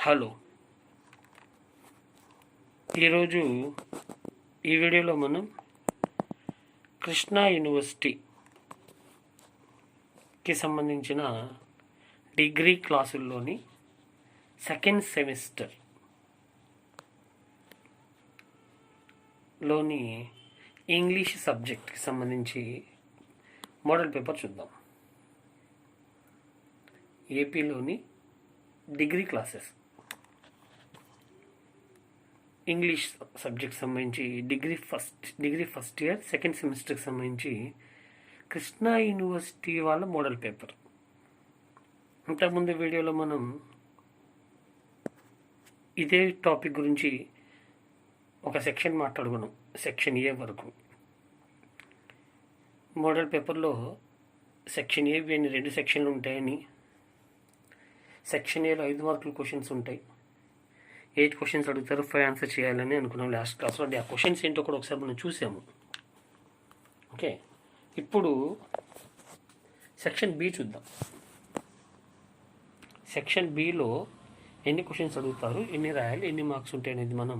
Hello, ఈరోజు ఈ వీడియోలో మనం కృష్ణా యూనివర్సిటీకి సంబంధించిన డిగ్రీ క్లాసుల్లోని సెకండ్ సెమిస్టర్లోని ఇంగ్లీష్ సబ్జెక్ట్కి సంబంధించి మోడల్ పేపర్ చూద్దాం. ఏపీలోని డిగ్రీ క్లాసెస్ ఇంగ్లీష్ సబ్జెక్ట్ సంబంధించి డిగ్రీ ఫస్ట్ ఇయర్ సెకండ్ సెమిస్టర్కి సంబంధించి కృష్ణా యూనివర్సిటీ వాళ్ళ మోడల్ పేపర్. ఇంతకుముందు వీడియోలో మనం ఇదే టాపిక్ గురించి ఒక సెక్షన్ మాట్లాడుకున్నాం, సెక్షన్ ఏ వరకు. మోడల్ పేపర్లో సెక్షన్ ఏ అని 2 సెక్షన్లు ఉంటాయని, సెక్షన్ ఏలో 5 మార్కుల క్వశ్చన్స్ ఉంటాయి, 8 క్వశ్చన్స్ అడుగుతారు, 5 ఆన్సర్ చేయాలని అనుకున్నాం లాస్ట్ క్లాస్లో. ఆ క్వశ్చన్స్ ఏంటో కూడా ఒకసారి మనం చూసాము. ఓకే, ఇప్పుడు సెక్షన్ బి చూద్దాం. సెక్షన్ బిలో ఎన్ని క్వశ్చన్స్ అడుగుతారు, ఎన్ని రాయాలి, ఎన్ని మార్క్స్ ఉంటాయి అనేది మనం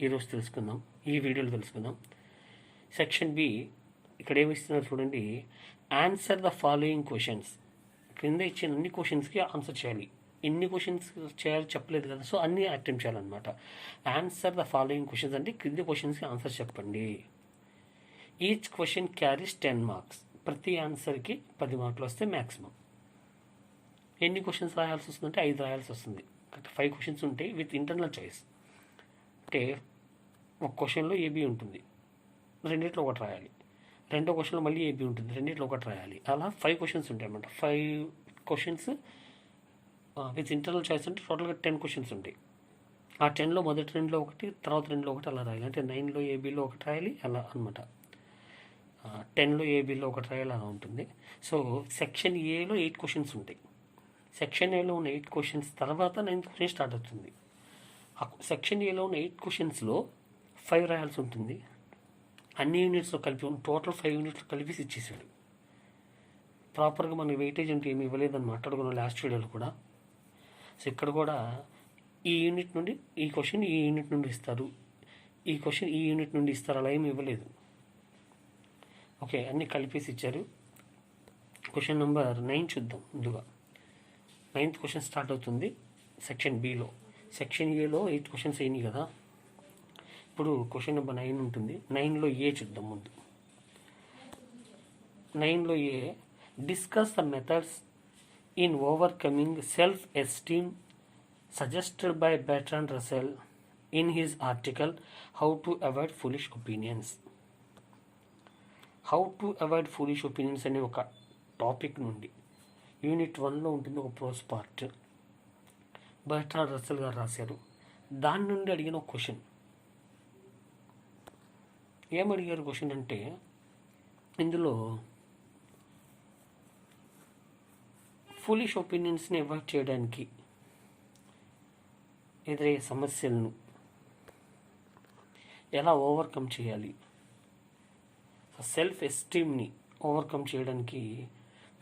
ఈరోజు తెలుసుకుందాం, ఈ వీడియోలో తెలుసుకుందాం. సెక్షన్ బి ఇక్కడ ఏమి ఇస్తున్నారు చూడండి. Answer the following questions. క్రింద ఇచ్చిన అన్ని క్వశ్చన్స్కి ఆన్సర్ చేయాలి. ఎన్ని క్వశ్చన్స్ చేయాలి చెప్పలేదు కదా, సో అన్నీ అటెంప్ట్ చేయాలన్నమాట. ఆన్సర్ ద ఫాలోయింగ్ క్వశ్చన్స్ అంటే క్రింది క్వశ్చన్స్కి ఆన్సర్ చెప్పండి. Each question carries 10 marks. ప్రతి ఆన్సర్కి 10 మార్కులు వస్తే మ్యాక్సిమం. ఎన్ని క్వశ్చన్స్ రాయాల్సి వస్తుందంటే 5 రాయాల్సి వస్తుంది. 5 క్వశ్చన్స్ ఉంటాయి విత్ ఇంటర్నల్ చాయిస్. అంటే ఒక క్వశ్చన్లో ఏబీ ఉంటుంది, రెండిట్లో ఒకటి రాయాలి. రెండో క్వశ్చన్లో మళ్ళీ ఏబీ ఉంటుంది, రెండిట్లో ఒకటి రాయాలి. అలా 5 క్వశ్చన్స్ ఉంటాయి అన్నమాట. 5 క్వశ్చన్స్ విత్ ఇంటర్నల్ చాయిస్ అంటే టోటల్గా 10 క్వశ్చన్స్ ఉంటాయి. ఆ 10లో మొదటి 2లో ఒకటి, తర్వాత 2లో ఒకటి అలా రాయాలి. అంటే 9లో ఏబీలో ఒకటి రాయాలి అలా అనమాట. 10లో ఏబీలో ఒకటి రాయాలి అలా ఉంటుంది. సో సెక్షన్ ఏలో 8 క్వశ్చన్స్ ఉంటాయి. సెక్షన్ ఏలో ఉన్న 8 క్వశ్చన్స్ తర్వాత 9th క్వశ్చన్ స్టార్ట్ అవుతుంది. సెక్షన్ ఏలో ఉన్న 8 క్వశ్చన్స్లో 5 రాయాల్సి ఉంటుంది. అన్ని యూనిట్స్లో కలిపి టోటల్ 5 యూనిట్స్లో కలిపి ఇచ్చేసాడు. ప్రాపర్గా మనకి వెయిటేజ్ అంటే ఏమి ఇవ్వలేదని మాట్లాడుకున్నాం లాస్ట్ వీడియోలో కూడా. సో ఇక్కడ కూడా ఈ యూనిట్ నుండి ఈ క్వశ్చన్ ఈ యూనిట్ నుండి ఇస్తారు, ఈ క్వశ్చన్ ఈ యూనిట్ నుండి ఇస్తారు, అలా ఏమి ఇవ్వలేదు. ఓకే, అన్నీ కలిపేసి ఇచ్చారు. క్వశ్చన్ నెంబర్ 9 చూద్దాం. ముందుగా 9th క్వశ్చన్ స్టార్ట్ అవుతుంది సెక్షన్ బిలో. సెక్షన్ ఏలో 8 క్వశ్చన్స్ అయినాయి కదా, ఇప్పుడు క్వశ్చన్ నెంబర్ 9 ఉంటుంది. 9లో ఏ చూద్దాం ముందు. 9లో A, discuss the methods in overcoming self esteem suggested by Bertrand Russell in his article how to avoid foolish opinions. How to avoid foolish opinions అనే ఒక టాపిక్ నుండి యూనిట్ 1లో ఉంటుంది ఒక ప్రోస్ పార్ట్. బెర్ట్రాండ్ రసెల్ గారు రాశారు. దాని నుండి అడిగిన ఒక క్వశ్చన్. ఏమడిగారు క్వశ్చన్ అంటే, ఇందులో ఫూలిష్ ఒపీనియన్స్ని అవాయిడ్ చేయడానికి ఎదురయ్యే సమస్యలను ఎలా ఓవర్కమ్ చేయాలి, సెల్ఫ్ ఎస్టీమ్ని ఓవర్కమ్ చేయడానికి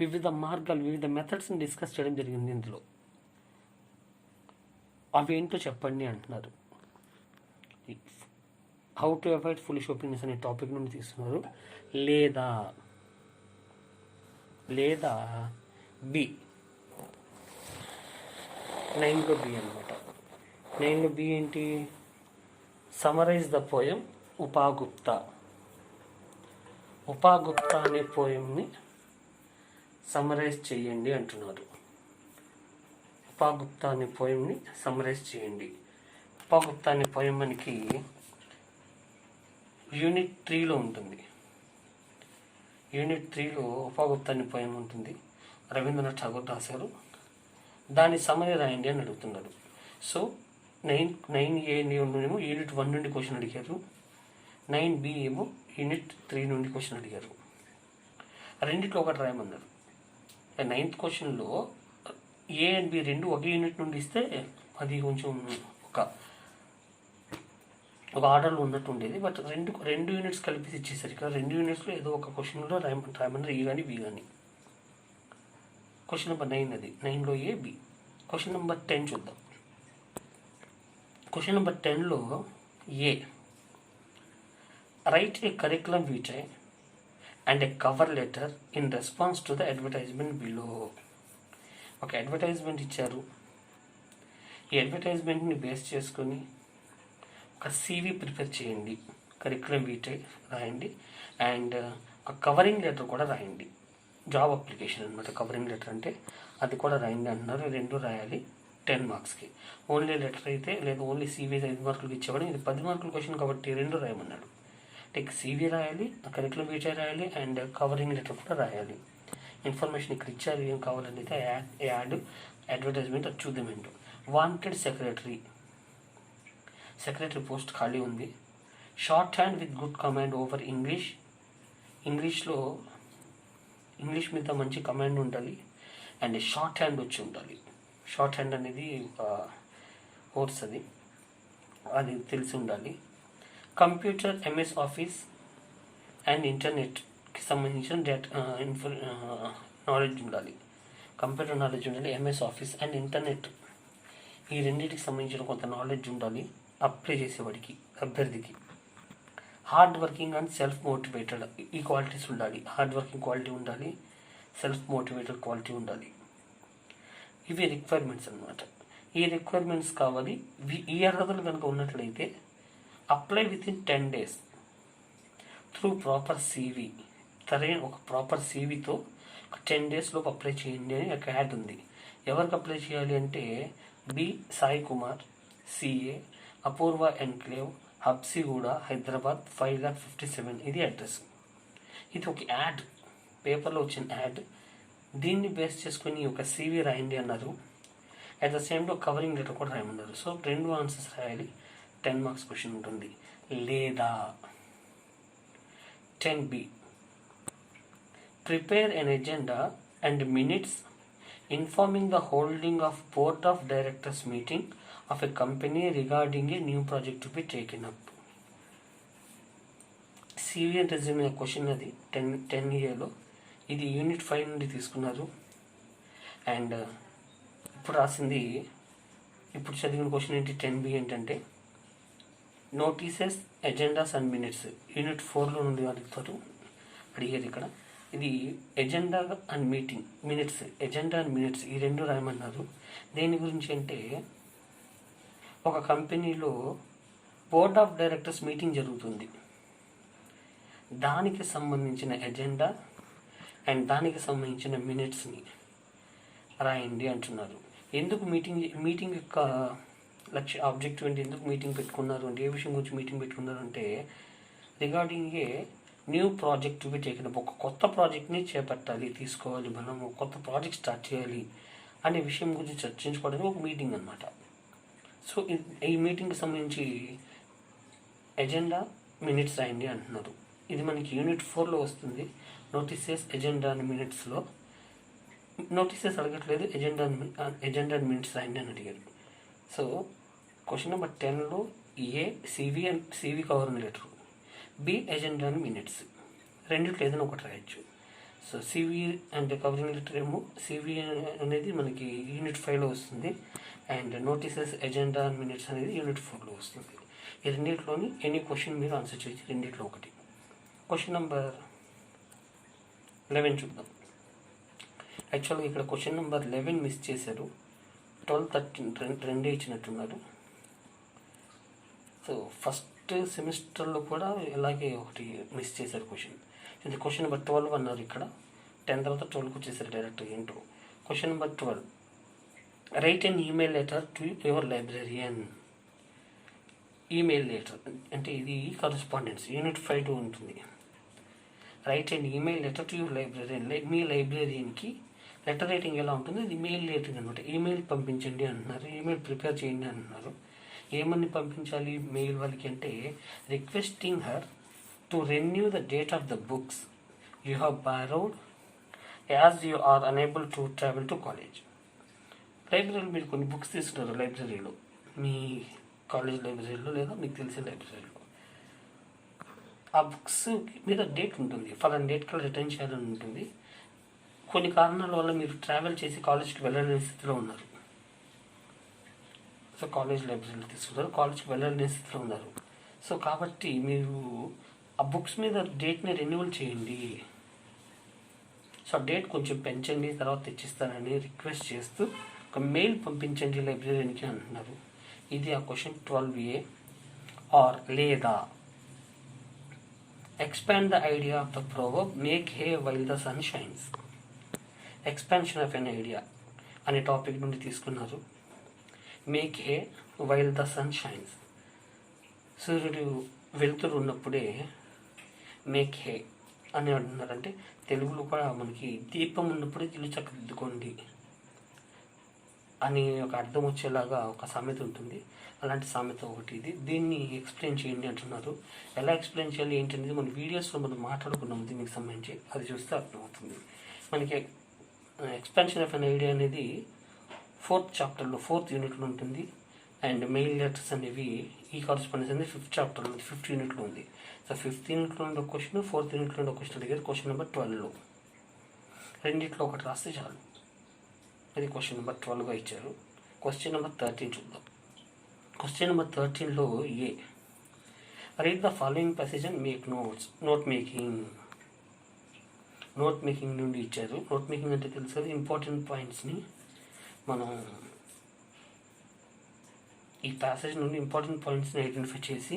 వివిధ మార్గాలు, వివిధ మెథడ్స్ని డిస్కస్ చేయడం జరిగింది. ఇందులో అవేంటో చెప్పండి అంటున్నారు. How to avoid foolish opinions అనే టాపిక్ నుండి తీస్తున్నారు. లేదా బి, 9లో బి అనమాట. 9లో బి ఏంటి, సమరైజ్ ద పోయం ఉపాగుప్తా. ఉపాగుప్తా అనే పోయంని సమరైజ్ చేయండి అంటున్నారు. ఉపాగుప్తా అనే పోయంని సమరైజ్ చేయండి. ఉపాగుప్తా అనే పోయం మనకి యూనిట్ 3లో ఉంటుంది. యూనిట్ 3లో ఉపాగుప్తా అనే పోయం ఉంటుంది. రవీంద్రనాథ్ ఠాగూర్ రాశారు. దాన్ని సమరీ రాయండి అని అడుగుతున్నారు. సో 9A ఏమో యూనిట్ 1 నుండి క్వశ్చన్ అడిగారు, 9B ఏమో యూనిట్ 3 నుండి క్వశ్చన్ అడిగారు. రెండిట్లో ఒకటి రాయమన్నారు. 9th క్వశ్చన్లో ఏ అండ్ బి రెండు ఒకే యూనిట్ నుండి ఇస్తే అది కొంచెం ఒక ఆర్డర్లో ఉన్నట్టు ఉండేది. బట్ రెండు యూనిట్స్ కలిపి ఇచ్చేసరికి ఇక్కడ 2 యూనిట్స్లో ఏదో ఒక క్వశ్చన్లో రాయమన్నారు, ఏ కానీ బి కానీ. క్వశ్చన్ నెంబర్ 9 అది. 9లో ఏ బి. క్వశ్చన్ నెంబర్ 10 చూద్దాం. క్వశ్చన్ నెంబర్ 10లో A write a curriculum vitae and a cover letter in response to the advertisement below. ఒక అడ్వర్టైజ్మెంట్ ఇచ్చారు, ఈ అడ్వర్టైజ్మెంట్ని బేస్ చేసుకొని ఒక CV ప్రిపేర్ చేయండి, కరికులం వీటై రాయండి, అండ్ ఆ కవరింగ్ లెటర్ కూడా రాయండి. జాబ్ అప్లికేషన్ అనమాట కవరింగ్ లెటర్ అంటే, అది కూడా రాయండి అంటున్నారు. 2 రాయాలి 10 మార్క్స్కి. ఓన్లీ లెటర్ అయితే లేదా ఓన్లీ CV 5 మార్కులకి ఇచ్చేవాడు, ఇది 10 మార్కుల క్వశ్చన్ కాబట్టి 2 రాయమన్నాడు. అంటే CV రాయాలి, కరికులం వీటై రాయాలి, అండ్ కవరింగ్ లెటర్ కూడా రాయాలి. ఇన్ఫర్మేషన్ ఇక్కడ ఇచ్చారు, ఏం కావాలనేది యాడ్ అడ్వర్టైజ్మెంట్ అది చూద్దామంటూ. వాంటెడ్ సెక్రటరీ పోస్ట్ ఖాళీ ఉంది. Short hand with good command over English మీద మంచి కమాండ్ ఉండాలి, అండ్ షార్ట్ హ్యాండ్ వచ్చి ఉండాలి. షార్ట్ హ్యాండ్ అనేది కోర్స్, అది తెలిసి ఉండాలి. కంప్యూటర్, MS ఆఫీస్ అండ్ ఇంటర్నెట్కి సంబంధించిన నాలెడ్జ్ ఉండాలి. కంప్యూటర్ నాలెడ్జ్ ఉండాలి, MS ఆఫీస్ అండ్ ఇంటర్నెట్ ఈ రెండింటికి సంబంధించిన కొంత నాలెడ్జ్ ఉండాలి అప్లై చేసేవాడికి, అభ్యర్థికి. Hard working and self motivated ఈ క్వాలిటీస్ ఉండాలి. హార్డ్ వర్కింగ్ క్వాలిటీ ఉండాలి, సెల్ఫ్ మోటివేటెడ్ క్వాలిటీ ఉండాలి. ఇవి రిక్వైర్మెంట్స్ అన్నమాట. ఈ రిక్వైర్మెంట్స్ కావాలి. ఈ అర్హతలు కనుక ఉన్నట్లయితే apply within 10 days through proper CV. సరైన ఒక ప్రాపర్ CVతో 10 daysలోపు అప్లై చేయండి అని ఒక యాడ్ ఉంది. ఎవరికి అప్లై చేయాలి అంటే B. సాయి కుమార్, CA, అపూర్వ ఎన్క్లేవ్, హబ్సిగూడ, హైదరాబాద్ 5,57,000 ఇది అడ్రస్. ఇది ఒక యాడ్, పేపర్లో వచ్చిన యాడ్. దీన్ని బేస్ చేసుకుని ఒక CV రాయండి అన్నారు. At the same time covering letter కూడా రాయమన్నారు. సో 2 ఆన్సర్స్ రాయాలి. 10 మార్క్స్ క్వశ్చన్ ఉంటుంది. లేదా 10B prepare N agenda and minutes informing the holding of board of directors meeting of a company regarding a new project to be taken up. CV and resume question అది 10Aలో. ఇది Unit 5 నుండి తీసుకున్నారు. And ఇప్పుడు చదివిన question ఏంటి 10B ఏంటంటే notices, agendas and minutes Unit 4లో నుండి అడిగారు ఇక్కడ. ఇది agenda and minutes, agenda and minutes ఈ 2 రాయమన్నారు. దేని గురించి అంటే ఒక కంపెనీలో బోర్డ్ ఆఫ్ డైరెక్టర్స్ మీటింగ్ జరుగుతుంది, దానికి సంబంధించిన ఎజెండా అండ్ దానికి సంబంధించిన మినిట్స్ని రాయండి అంటున్నారు. ఎందుకు మీటింగ్ యొక్క ఆబ్జెక్టివ్ ఏంటి, ఎందుకు మీటింగ్ పెట్టుకున్నారు అంటే, ఏ విషయం గురించి మీటింగ్ పెట్టుకున్నారు అంటే regarding a new project to be taken up. ఒక కొత్త ప్రాజెక్ట్ని చేపట్టాలి, తీసుకోవాలి, మనం ఒక కొత్త ప్రాజెక్ట్ స్టార్ట్ చేయాలి అనే విషయం గురించి చర్చించుకోవడానికి ఒక మీటింగ్ అనమాట. సో ఈ మీటింగ్కి సంబంధించి ఎజెండా, మినిట్స్ రాయండి అంటున్నారు. ఇది మనకి Unit 4లో వస్తుంది. నోటీసెస్, ఎజెండా అండ్ మినిట్స్లో నోటీసెస్ అడగట్లేదు, ఎజెండా అండ్ మినిట్స్ రాయండి అని అడిగారు. సో క్వశ్చన్ నెంబర్ 10లో A CV covering letter, B agenda and minutes, రెండిట్లో ఏదైనా ఒకటి రాయొచ్చు. సో CV అంటే కవరింగ్ లెటర్ ఏమో, CV అనేది మనకి Unit 5లో వస్తుంది, and notices, agenda and minutes అనేది Unit 4లో వస్తుంది. ఈ రెండింటిలోని ఎనీ క్వశ్చన్ మీరు ఆన్సర్ చేయొచ్చు, రెండింటిలో ఒకటి. క్వశ్చన్ నెంబర్ 11 చూద్దాం. యాక్చువల్గా ఇక్కడ క్వశ్చన్ నెంబర్ 11 మిస్ చేశారు. 12, 13 రెండే ఇచ్చినట్టున్నారు. సో ఫస్ట్ సెమిస్టర్లో కూడా ఇలాగే ఒకటి మిస్ చేశారు క్వశ్చన్. ఇది క్వశ్చన్ నెంబర్ 12 అన్నారు ఇక్కడ. 10 తర్వాత 12కి వచ్చేసారు డైరెక్ట్గా ఏంటో. Question number 12 write an email letter to your librarian. Email letter అంటే ఇది కరస్పాండెన్స్ Unit 5 ఉంటుంది. Write an email letter to your librarian, మీ లైబ్రరీయన్కి లెటర్ రైటింగ్ ఎలా ఉంటుంది, ఇది మెయిల్ రైటింగ్ అనమాట. ఈమెయిల్ పంపించండి అంటున్నారు, ఈమెయిల్ ప్రిపేర్ చేయండి అంటున్నారు. ఏమని పంపించాలి మెయిల్ వాళ్ళకి అంటే requesting her to renew the date of the books you have borrowed as you are unable to travel to college. లైబ్రరీలో మీరు కొన్ని బుక్స్ తీసుకున్నారు, లైబ్రరీలో మీ కాలేజ్ లైబ్రరీలో లేదా మీకు తెలిసిన లైబ్రరీలో ఆ బుక్స్ మీద డేట్ ఉంటుంది, ఫలానా డేట్ కల్లా రిటర్న్ చేయాలని ఉంటుంది. కొన్ని కారణాల వల్ల మీరు ట్రావెల్ చేసి కాలేజ్కి వెళ్ళలేని స్థితిలో ఉన్నారు. సో కాలేజ్ లైబ్రరీలో తీసుకున్నారు, కాలేజ్కి వెళ్ళలేని స్థితిలో ఉన్నారు. సో కాబట్టి మీరు ఆ బుక్స్ మీద డేట్ని రెన్యువల్ చేయండి. సో ఆ డేట్ కొంచెం పెంచండి, తర్వాత తెచ్చిస్తారని రిక్వెస్ట్ చేస్తూ ఒక మెయిల్ పంపించండి లైబ్రరీకి అంటున్నారు. ఇది ఆ క్వశ్చన్ 12A. ఆర్ లేదా expand the idea of the proverb make hay while the sun shines. Expansion of an idea అనే టాపిక్ నుండి తీసుకున్నారు. Make hay while the sun shines. సూర్యుడు వెలుతురు ఉన్నప్పుడే మేక్ హే అని అంటున్నారు. అంటే తెలుగులో కూడా మనకి దీపం ఉన్నప్పుడే ఇల్లు చక్కదిద్దుకోండి అని ఒక అర్థం వచ్చేలాగా ఒక సామెత ఉంటుంది. అలాంటి సామెత ఒకటి ఇది. దీన్ని ఎక్స్ప్లెయిన్ చేయండి అంటున్నారు. ఎలా ఎక్స్ప్లెయిన్ చేయాలి ఏంటనేది మన వీడియోస్లో మనం మాట్లాడుకున్నాము దీనికి సంబంధించి, అది చూస్తే అర్థమవుతుంది. మనకి ఎక్స్పాన్షన్ ఆఫ్ అన్ ఐడియా అనేది 4th చాప్టర్లో 4th యూనిట్లో ఉంటుంది. అండ్ మెయిల్ లెటర్స్ అనేవి ఈ కరస్పాండెన్స్ అనేది 5th చాప్టర్లో ఉంది, 5th యూనిట్లో ఉంది. సో 5th యూనిట్లో ఉండే క్వశ్చన్, 4th యూనిట్లో ఉండే క్వశ్చన్ అడిగారు. క్వశ్చన్ నెంబర్ 12లో రెండిట్లో ఒకటి రాస్తే చాలు. అది క్వశ్చన్ నెంబర్ 12గా ఇచ్చారు. క్వశ్చన్ నెంబర్ 13 చూద్దాం. క్వశ్చన్ నెంబర్ 13లో A, read the following passage and make notes. Note making నుండి ఇచ్చారు. నోట్ మేకింగ్ అంటే తెలుసు కదా, ఇంపార్టెంట్ పాయింట్స్ని మనం ఈ ప్యాసేజ్ నుండి ఇంపార్టెంట్ పాయింట్స్ని ఐడెంటిఫై చేసి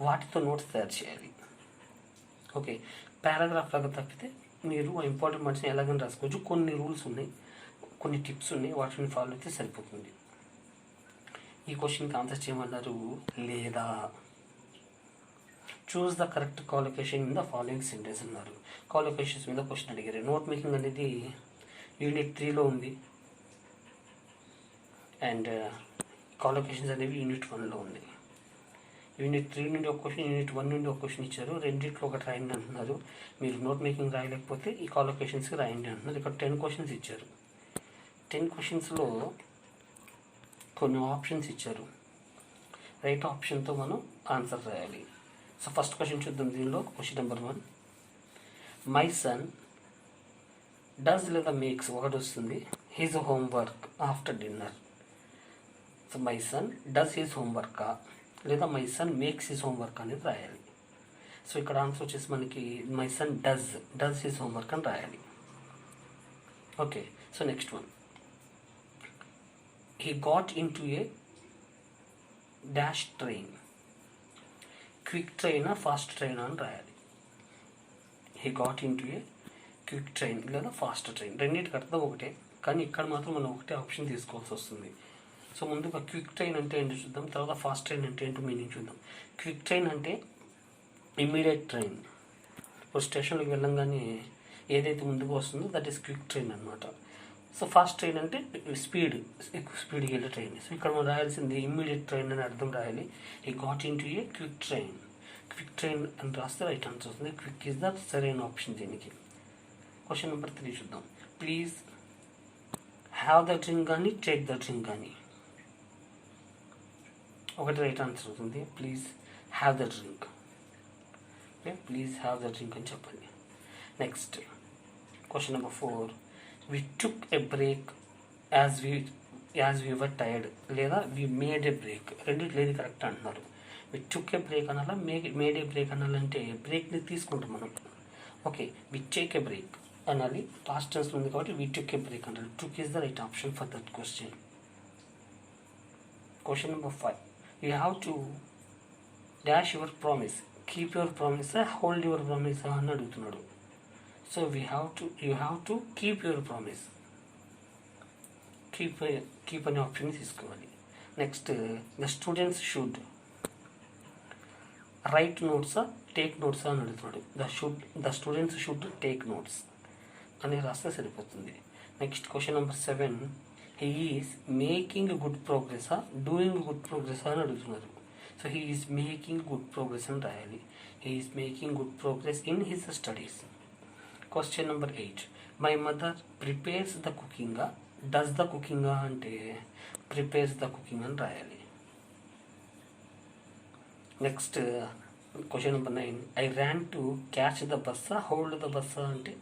వాటితో నోట్స్ తయారు చేయాలి. ఓకే, పారాగ్రాఫ్ లాగా తప్పితే మీరు ఆ ఇంపార్టెంట్ పాయింట్స్ని ఎలాగైనా రాసుకోవచ్చు. కొన్ని రూల్స్ ఉన్నాయి, కొన్ని టిప్స్ ఉన్నాయి, వాటిని ఫాలో అయితే సరిపోతుంది. ఈ క్వశ్చన్కి ఆన్సర్ చేయమన్నారు. లేదా choose the correct qualification in the following sentence అన్నారు. కాలిఫికేషన్స్ మీద క్వశ్చన్ అడిగారు. నోట్ మేకింగ్ అనేది యూనిట్ 3లో ఉంది. అండ్ కాలిఫికేషన్స్ అనేవి యూనిట్ 1లో ఉంది. యూనిట్ 3 నుండి ఒక క్వశ్చన్, యూనిట్ 1 నుండి ఒక క్వశ్చన్ ఇచ్చారు. రెండింటిలో ఒకటి రాయండి అంటున్నారు. మీరు నోట్ మేకింగ్ రాయలేకపోతే ఈ కాలిఫికేషన్స్కి రాయండి అంటున్నారు. ఇక్కడ 10 క్వశ్చన్స్ ఇచ్చారు. 10 క్వశ్చన్స్లో కొన్ని ఆప్షన్స్ ఇచ్చారు. రైట్ ఆప్షన్తో మనం ఆన్సర్ రాయాలి. సో ఫస్ట్ క్వశ్చన్ చూద్దాం. దీనిలో question number 1, my son does లేదా మేక్స్ ఒకటి వస్తుంది. His homework after dinner. So my son does his హోంవర్కా లేదా my son makes his homework అనేది రాయాలి. సో ఇక్కడ ఆన్సర్ వచ్చేసి మనకి my son does his homework అని రాయాలి. Okay, so next one, he got into a dash train. Quick ట్రైనా ఫాస్ట్ ట్రైనా అని రాయాలి. he got into a quick train లేదా ఫాస్ట్ ట్రైన్. రెండింటికి అర్థం ఒకటే, కానీ ఇక్కడ మాత్రం మనం ఒకటే ఆప్షన్ తీసుకోవాల్సి వస్తుంది. సో ముందుగా క్విక్ ట్రైన్ అంటే ఏంటో చూద్దాం, తర్వాత ఫాస్ట్ ట్రైన్ అంటే ఏంటో మీనింగ్ చూద్దాం. క్విక్ ట్రైన్ అంటే ఇమ్మీడియట్ ట్రైన్. ఇప్పుడు స్టేషన్లోకి వెళ్ళంగానే ఏదైతే ముందుకు వస్తుందో దట్ ఈస్ క్విక్ ట్రైన్ అనమాట. సో ఫాస్ట్ ట్రైన్ అంటే ఎక్కువ స్పీడ్కి వెళ్ళే ట్రైన్. సో ఇక్కడ మనం రాయాల్సింది ఇమ్మీడియట్ ట్రైన్ అని అర్థం రాయాలి. ఈ got in to A quick train. Quick train అని రాస్తే రైట్ ఆన్సర్ వస్తుంది. క్విక్ ఈజ్ ద సరైన ఆప్షన్ దీనికి. క్వశ్చన్ నెంబర్ 3 చూద్దాం. ప్లీజ్ హ్యావ్ ద డ్రింక్ కానీ టేక్ ద డ్రింక్ కానీ ఒకటి రైట్ ఆన్సర్ అవుతుంది. Please have the drink. Okay, please have the drink అని చెప్పండి. Next question number 4, we took a break as we were tired లేదా we made a break. రెండిట్లో ఏది correct అంటున్నారు. we took a break అనాలా, made a break అనాలంటే బ్రేక్ని తీసుకుంటాం మనం. Okay, we take a break అనాలి. పాస్ట్ టెన్స్ ఉంది కాబట్టి we took a break అనాలి. took is the right option for that question. Question number 5, you have to dash your promise. keep your promise, hold your promise అని అడుగుతున్నాడు. So you have to keep your promise. Keep అనే option తీసుకోవాలి. Next, the students should write నోట్సా take నోట్సా అని అడుగుతున్నాడు. The students should take notes అని రాస్తే సరిపోతుంది. Next question number 7, he is making good ప్రోగ్రెసా డూయింగ్ గుడ్ ప్రోగ్రెసా అని అడుగుతున్నారు. So he is making good progress అని రాయాలి. He is making good progress in his studies. Question number 8, my mother prepares the కుకింగా does the కుకింగా అంటే prepares the cooking అని రాయాలి. Next question number 9, I ran to catch the బస్సా hold the బస్సా అంటే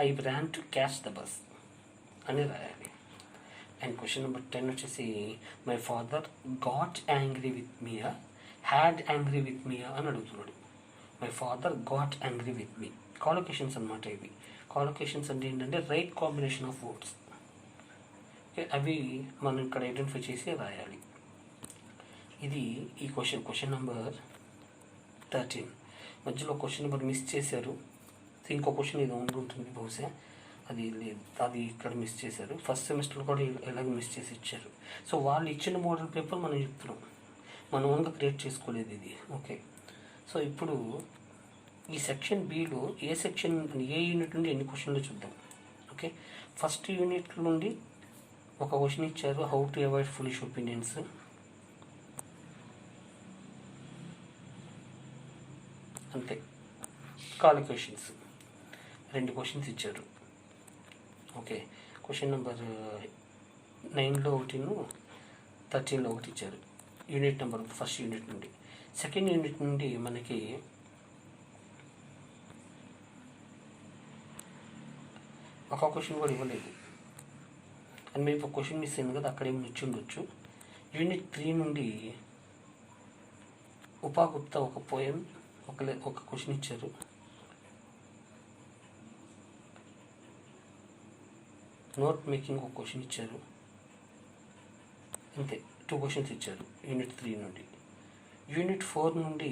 I ran to catch the bus అని రాయాలి. And question number 10 వచ్చేసి my father got angry with మీయా హ్యాడ్ యాంగ్రీ విత్ మీయా అని అడుగుతున్నాడు. My father got angry with me. Collocations అనమాట ఇవి. కాలొకేషన్స్ అంటే ఏంటంటే రైట్ కాంబినేషన్ ఆఫ్ వర్డ్స్. అవి మనం ఇక్కడ ఐడెంటిఫై చేసి రాయాలి. ఇది ఈ క్వశ్చన్ నెంబర్ 13. మధ్యలో క్వశ్చన్ నెంబర్ మిస్ చేశారు. ఇంకో క్వశ్చన్ ఇది ఉంటుంది బహుశా, అది లేదు, అది ఇక్కడ మిస్ చేశారు. ఫస్ట్ సెమిస్టర్లో కూడా ఎలాగ మిస్ చేసి ఇచ్చారు. సో వాళ్ళు ఇచ్చిన మోడల్ పేపర్ మనం చెప్తున్నాం, మనం ఓన్గా క్రియేట్ చేసుకోలేదు ఇది. ఓకే, సో ఇప్పుడు ఈ సెక్షన్ బిలో ఏ యూనిట్ నుండి ఎన్ని క్వశ్చన్లు చూద్దాం. ఓకే, ఫస్ట్ యూనిట్ నుండి ఒక క్వశ్చన్ ఇచ్చారు, how to avoid foolish opinions. అంతే. కాలిక్యులేషన్స్ 2 క్వశ్చన్స్ ఇచ్చారు. ఓకే, క్వశ్చన్ నెంబర్ 9లో 1, 13లో 1 ఇచ్చారు. యూనిట్ నెంబర్ ఫస్ట్ యూనిట్ నుండి. సెకండ్ యూనిట్ నుండి మనకి ఒక క్వశ్చన్ కూడా ఇవ్వలేదు, అని మేము ఒక క్వశ్చన్ మిస్ అయింది కదా, అక్కడ ఏమి ఇచ్చి ఉండొచ్చు. యూనిట్ 3 నుండి ఉపాగుప్తా ఒక పోయం ఒక క్వశ్చన్ ఇచ్చారు. నోట్ మేకింగ్ ఒక క్వశ్చన్ ఇచ్చారు. అంతే, 2 క్వశ్చన్స్ ఇచ్చారు యూనిట్ 3 నుండి. యూనిట్ 4 నుండి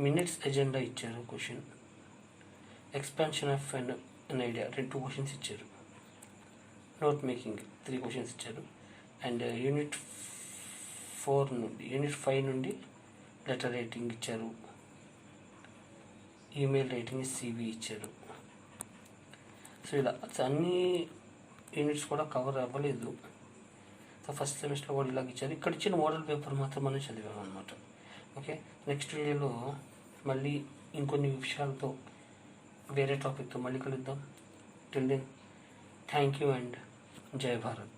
మినిట్స్ ఎజెండా ఇచ్చారు question. Expansion of an idea 2 questions ఇచ్చారు. నోట్ మేకింగ్ 3 క్వశ్చన్స్ ఇచ్చారు. అండ్ యూనిట్ 5 నుండి లెటర్ రైటింగ్ ఇచ్చారు. ఈమెయిల్ రైటింగ్ CV ఇచ్చారు. సో ఇలా అన్ని యూనిట్స్ కూడా కవర్ అవ్వలేదు. సో ఫస్ట్ సెమిస్టర్లో కూడా ఇలాగ ఇచ్చారు. ఇక్కడ ఇచ్చిన మోడల్ పేపర్ మాత్రం మనం చదివాం అనమాట. ఓకే, నెక్స్ట్ వీడియోలో మళ్ళీ ఇంకొన్ని విషయాలతో వేరే టాపిక్తో మళ్ళీ కలుద్దాం. Till then, thank you and జై భారత్.